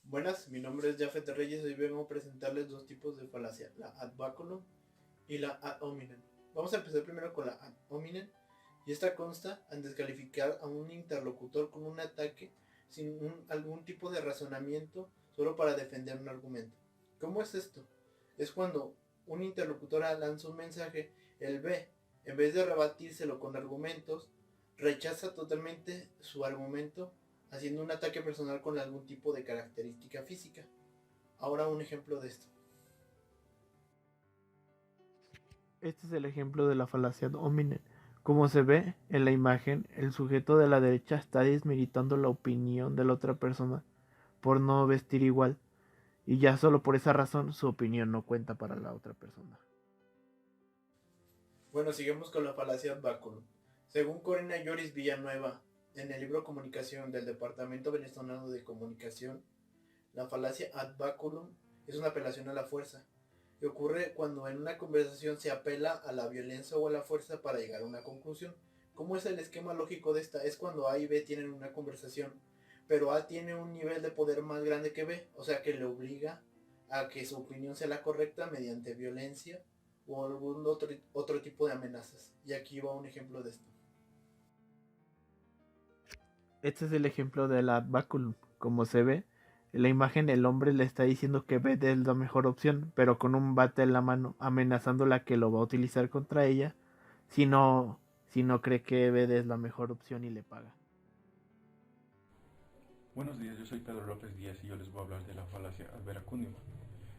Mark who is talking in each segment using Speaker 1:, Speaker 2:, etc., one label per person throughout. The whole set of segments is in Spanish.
Speaker 1: Buenas, mi nombre es Jafet Reyes y hoy vengo a presentarles dos tipos de falacia, la ad baculum y la ad hominem. Vamos a empezar primero con la ad hominem, y esta consta en descalificar a un interlocutor con un ataque sin algún tipo de razonamiento solo para defender un argumento. ¿Cómo es esto? Es cuando un interlocutor lanza un mensaje, el B, en vez de rebatírselo con argumentos, rechaza totalmente su argumento haciendo un ataque personal con algún tipo de característica física. Ahora un ejemplo de esto.
Speaker 2: Este es el ejemplo de la falacia ad hominem. Como se ve en la imagen, el sujeto de la derecha está desmeritando la opinión de la otra persona por no vestir igual, y ya solo por esa razón su opinión no cuenta para la otra persona.
Speaker 1: Bueno, sigamos con la falacia ad baculum. Según Corina Lloris Villanueva, en el libro Comunicación del Departamento Venezolano de Comunicación, la falacia ad baculum es una apelación a la fuerza, y ocurre cuando en una conversación se apela a la violencia o a la fuerza para llegar a una conclusión. ¿Cómo es el esquema lógico de esta? Es cuando A y B tienen una conversación, pero A tiene un nivel de poder más grande que B, o sea que le obliga a que su opinión sea la correcta mediante violencia o algún otro tipo de amenazas. Y aquí va un ejemplo de esto.
Speaker 2: Este es el ejemplo de la ad baculum. Como se ve en la imagen, el hombre le está diciendo que B es la mejor opción, pero con un bate en la mano, amenazándola que lo va a utilizar contra ella si no, si no cree que B es la mejor opción y le paga.
Speaker 3: Buenos días, yo soy Pedro López Díaz y yo les voy a hablar de la falacia ad veracundium.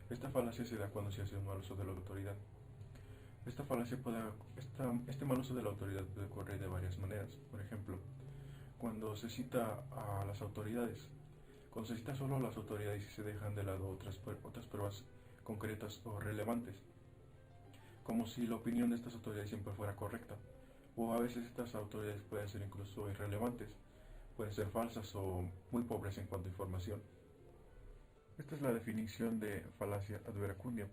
Speaker 3: Esta falacia se da cuando se hace un mal uso de la autoridad. Este mal uso de la autoridad puede ocurrir de varias maneras. Por ejemplo, cuando se cita a las autoridades, cuando se cita solo a las autoridades y se dejan de lado otras pruebas concretas o relevantes, como si la opinión de estas autoridades siempre fuera correcta, o a veces estas autoridades pueden ser incluso irrelevantes, pueden ser falsas o muy pobres en cuanto a información. Esta es la definición de falacia ad veracundium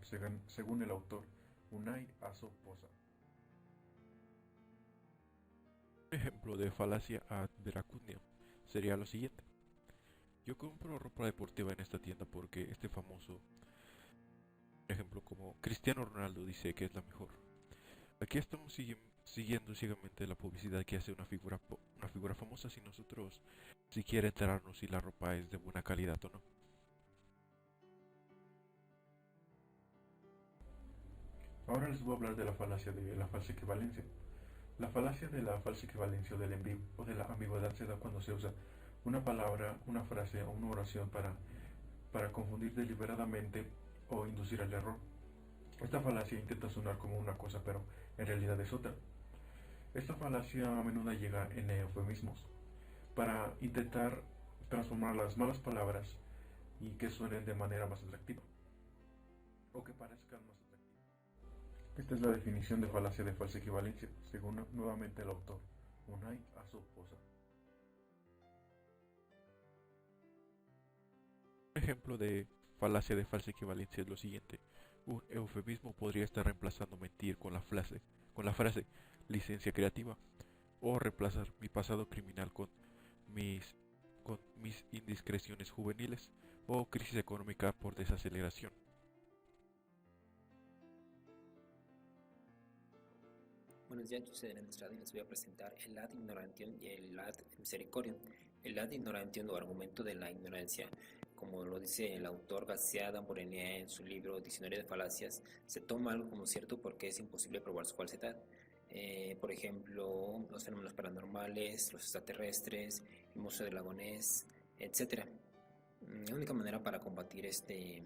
Speaker 3: según el autor Unai Aso Poza. Un ejemplo de falacia ad veracundium sería lo siguiente. Yo compro ropa deportiva en esta tienda porque este famoso, por ejemplo, como Cristiano Ronaldo dice que es la mejor. Aquí estamos siguiendo ciegamente la publicidad que hace una figura famosa sin nosotros siquiera enterarnos si la ropa es de buena calidad o no. Ahora les voy a hablar de la falacia de la falsa equivalencia. La falacia de la falsa equivalencia o del envío o de la ambigüedad se da cuando se usa una palabra, una frase o una oración para confundir deliberadamente o inducir al error. Esta falacia intenta sonar como una cosa, pero en realidad es otra. Esta falacia a menudo llega en eufemismos para intentar transformar las malas palabras y que suenen de manera más atractiva o que parezcan más atractivas. Esta es la definición de falacia de falsa equivalencia, según nuevamente el autor, Unai Asoposa. Un ejemplo de falacia de falsa equivalencia es lo siguiente. Un eufemismo podría estar reemplazando mentir con la frase licencia creativa, o reemplazar mi pasado criminal mis, con mis indiscreciones juveniles, o crisis económica por desaceleración.
Speaker 4: Buenos días, yo soy Daniel Estrada y les voy a presentar el ad ignorantium y el ad misericordium. El ad ignorantium o argumento de la ignorancia, como lo dice el autor García Damborenea en su libro Diccionario de Falacias, se toma algo como cierto porque es imposible probar su falsedad. Por ejemplo, los fenómenos paranormales, los extraterrestres, el Museo del Lagonés, etc. La única manera para combatir este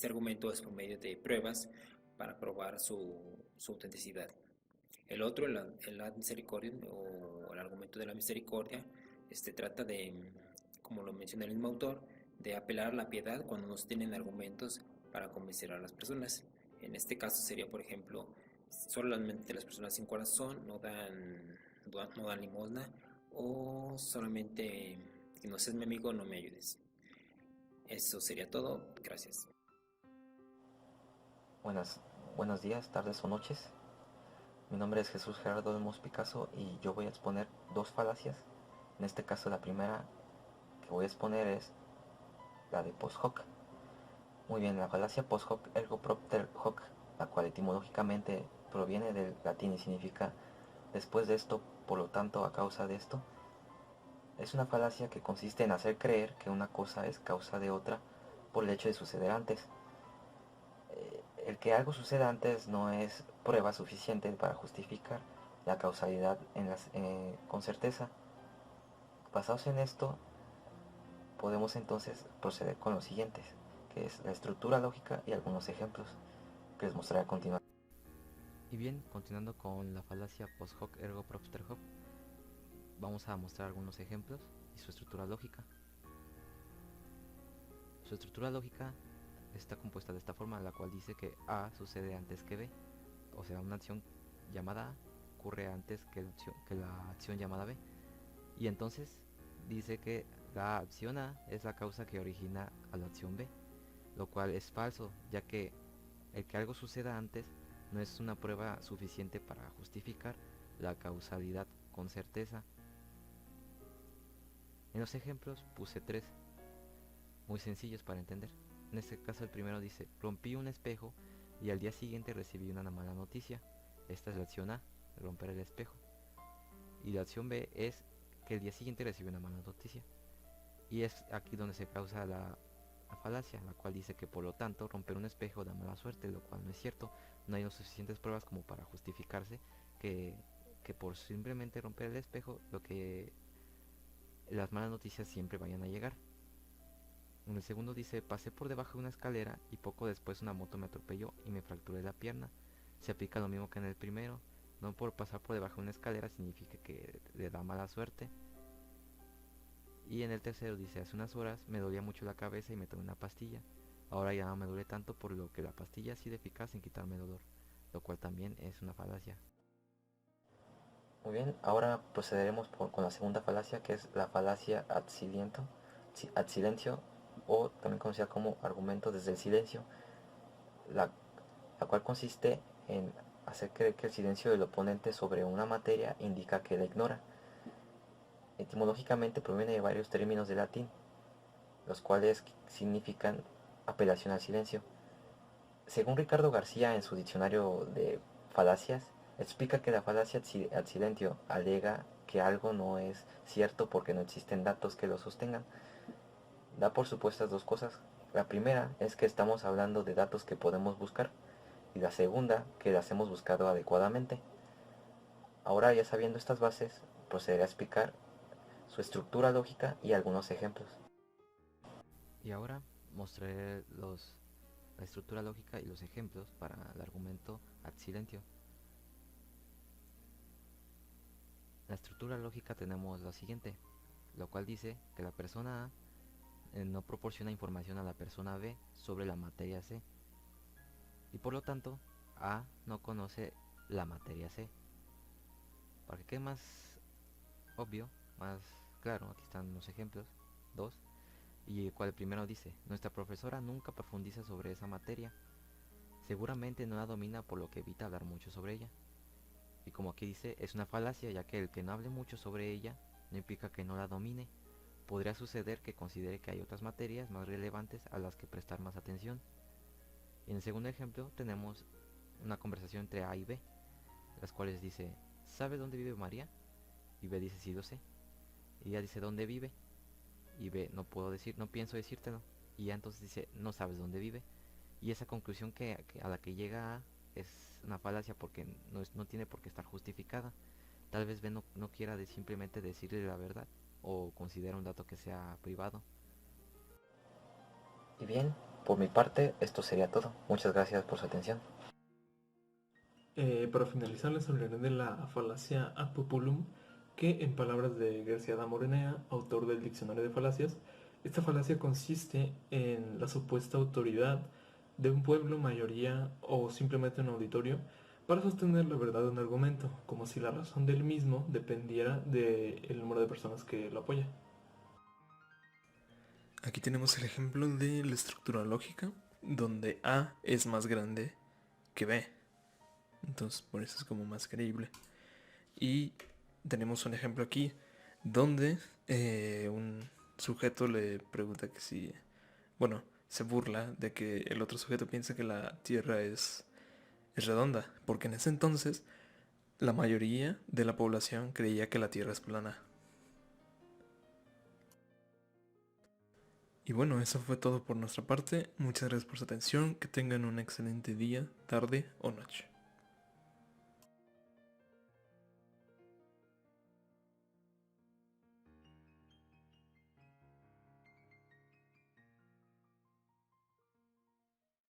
Speaker 4: argumento es por medio de pruebas para probar su autenticidad. El otro, el ad misericordiam o el argumento de la misericordia, trata de, como lo menciona el mismo autor, de apelar a la piedad cuando no se tienen argumentos para convencer a las personas. En este caso sería, por ejemplo, solamente las personas sin corazón no dan limosna, o solamente que no seas mi amigo, no me ayudes. Eso sería todo. Gracias.
Speaker 5: Buenos días, tardes o noches. Mi nombre es Jesús Gerardo Olmos Picasso y yo voy a exponer dos falacias. En este caso la primera que voy a exponer es la de post hoc. Muy bien, la falacia post hoc ergo propter hoc, la cual etimológicamente proviene del latín y significa después de esto, por lo tanto a causa de esto, es una falacia que consiste en hacer creer que una cosa es causa de otra por el hecho de suceder antes. El que algo suceda antes no es prueba suficiente para justificar la causalidad con certeza. Basados en esto, podemos entonces proceder con los siguientes, que es la estructura lógica y algunos ejemplos que les mostraré a continuación. Y bien, continuando con la falacia post hoc ergo propter hoc, vamos a mostrar algunos ejemplos y su estructura lógica. Su estructura lógica está compuesta de esta forma, la cual dice que A sucede antes que B, o sea, una acción llamada A ocurre antes que la acción llamada B, y entonces dice que la acción A es la causa que origina a la acción B, lo cual es falso, ya que el que algo suceda antes no es una prueba suficiente para justificar la causalidad con certeza. En los ejemplos puse 3, muy sencillos para entender. En este caso el primero dice, rompí un espejo y al día siguiente recibí una mala noticia. Esta es la acción A, romper el espejo. Y la acción B es que el día siguiente recibí una mala noticia. Y es aquí donde se causa la falacia, la cual dice que por lo tanto romper un espejo da mala suerte, lo cual no es cierto. No hay lo suficientes pruebas como para justificarse que por simplemente romper el espejo las malas noticias siempre vayan a llegar. En el segundo dice, pasé por debajo de una escalera y poco después una moto me atropelló y me fracturé la pierna. Se aplica lo mismo que en el primero. No por pasar por debajo de una escalera significa que le da mala suerte. Y en el tercero dice, hace unas horas me dolía mucho la cabeza y me tomé una pastilla. Ahora ya no me duele tanto, por lo que la pastilla ha sido eficaz en quitarme el dolor, lo cual también es una falacia. Muy bien, ahora procederemos con la segunda falacia, que es la falacia ad silencio, o también conocida como argumento desde el silencio, la cual consiste en hacer creer que el silencio del oponente sobre una materia indica que la ignora. Etimológicamente proviene de varios términos de latín, los cuales significan apelación al silencio. Según Ricardo García en su diccionario de falacias, explica que la falacia ad silentio alega que algo no es cierto porque no existen datos que lo sostengan. Da por supuestas dos cosas. La primera es que estamos hablando de datos que podemos buscar, y la segunda, que las hemos buscado adecuadamente. Ahora, ya sabiendo estas bases, procederé a explicar su estructura lógica y algunos ejemplos. Y ahora mostraré la estructura lógica y los ejemplos para el argumento ad silentio. En la estructura lógica tenemos lo siguiente, lo cual dice que la persona A no proporciona información a la persona B sobre la materia C, y por lo tanto A no conoce la materia C. Para que quede más obvio, más claro, aquí están los ejemplos, 2, y el cual primero dice, nuestra profesora nunca profundiza sobre esa materia, seguramente no la domina por lo que evita hablar mucho sobre ella. Y como aquí dice, es una falacia, ya que el que no hable mucho sobre ella no implica que no la domine. Podría suceder que considere que hay otras materias más relevantes a las que prestar más atención. Y en el segundo ejemplo tenemos una conversación entre A y B, las cuales dice, ¿sabes dónde vive María? Y B dice, sí lo sé. Y ella dice, ¿dónde vive? Y B, no pienso decírtelo. Y ella entonces dice, no sabes dónde vive. Y esa conclusión a la que llega A es una falacia porque no tiene por qué estar justificada. Tal vez B no quiera simplemente decirle la verdad, o considera un dato que sea privado. Y bien, por mi parte esto sería todo. Muchas gracias por su atención.
Speaker 6: Para finalizar les hablaré de la falacia ad populum, que en palabras de García Damborenea, autor del Diccionario de Falacias, esta falacia consiste en la supuesta autoridad de un pueblo, mayoría o simplemente un auditorio para sostener la verdad de un argumento, como si la razón del mismo dependiera del número de personas que lo apoya.
Speaker 7: Aquí tenemos el ejemplo de la estructura lógica, donde A es más grande que B. Entonces por eso es como más creíble. Y tenemos un ejemplo aquí donde un sujeto le pregunta que si bueno, se burla de que el otro sujeto piense que la Tierra es redonda, porque en ese entonces la mayoría de la población creía que la Tierra es plana. Y bueno, eso fue todo por nuestra parte. Muchas gracias por su atención. Que tengan un excelente día, tarde o noche.